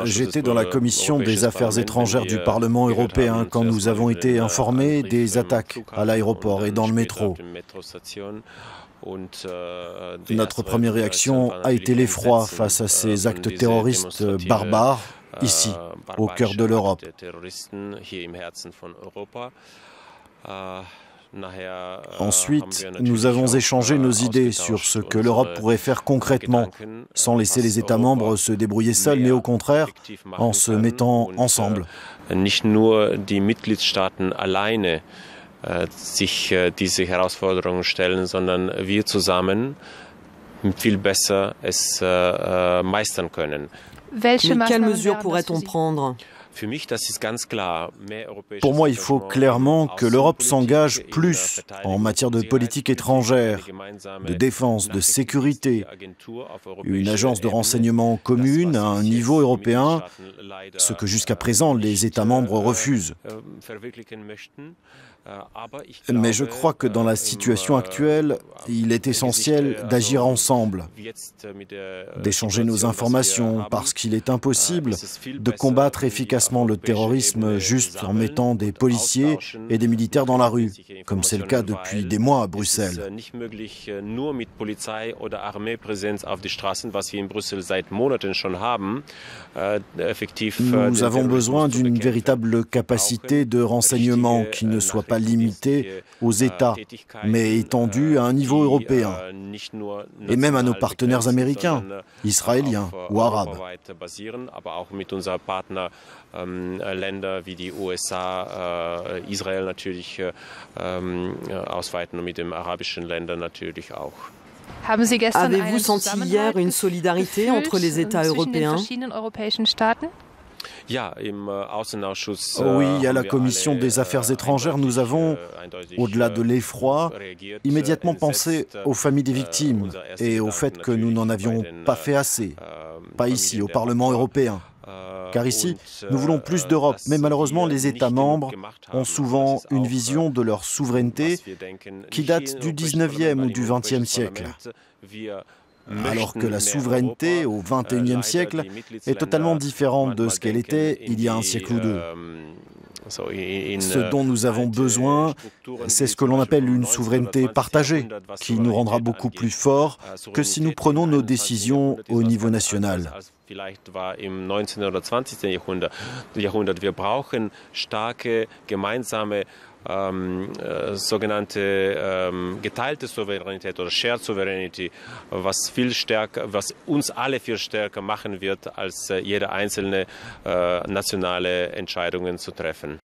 J'étais dans la commission des affaires étrangères du Parlement européen quand nous avons été informés des attaques à l'aéroport et dans le métro. Notre première réaction a été l'effroi face à ces actes terroristes barbares, ici, au cœur de l'Europe. Ensuite, nous avons échangé nos idées sur ce que l'Europe pourrait faire concrètement, sans laisser les États membres se débrouiller seuls, mais au contraire, en se mettant ensemble. Nicht nur die Mitgliedstaaten alleine sich diese Herausforderungen stellen, sondern wir zusammen viel besser es meistern können. Mais quelles mesures pourrait-on prendre ? Pour moi, il faut clairement que l'Europe s'engage plus en matière de politique étrangère, de défense, de sécurité, une agence de renseignement commune à un niveau européen, ce que jusqu'à présent les États membres refusent. Mais je crois que dans la situation actuelle, il est essentiel d'agir ensemble, d'échanger nos informations, parce qu'il est impossible de combattre efficacement le terrorisme juste en mettant des policiers et des militaires dans la rue, comme c'est le cas depuis des mois à Bruxelles. Nous avons besoin d'une véritable capacité de renseignement qui ne soit pas limitée aux États, mais étendue à un niveau européen, et même à nos partenaires américains, israéliens ou arabes. Länder wie die USA, Israel natürlich ausweiten und mit den arabischen Ländern natürlich auch. Avez-vous senti hier une solidarité entre les États européens ? Oui, à la commission des affaires étrangères, nous avons, au-delà de l'effroi, immédiatement pensé aux familles des victimes et au fait que nous n'en avions pas fait assez, pas ici, au Parlement européen. Car ici, nous voulons plus d'Europe, mais malheureusement, les États membres ont souvent une vision de leur souveraineté qui date du 19e ou du 20e siècle. Alors que la souveraineté au XXIe siècle est totalement différente de ce qu'elle était il y a un siècle ou deux. Ce dont nous avons besoin, c'est ce que l'on appelle une souveraineté partagée, qui nous rendra beaucoup plus forts que si nous prenons nos décisions au niveau national. Im 19. oder 20. Jahrhundert. Wir brauchen starke, gemeinsame sogenannte geteilte Souveränität oder Shared Sovereignty, was uns alle viel stärker machen wird, als jede einzelne nationale Entscheidungen zu treffen.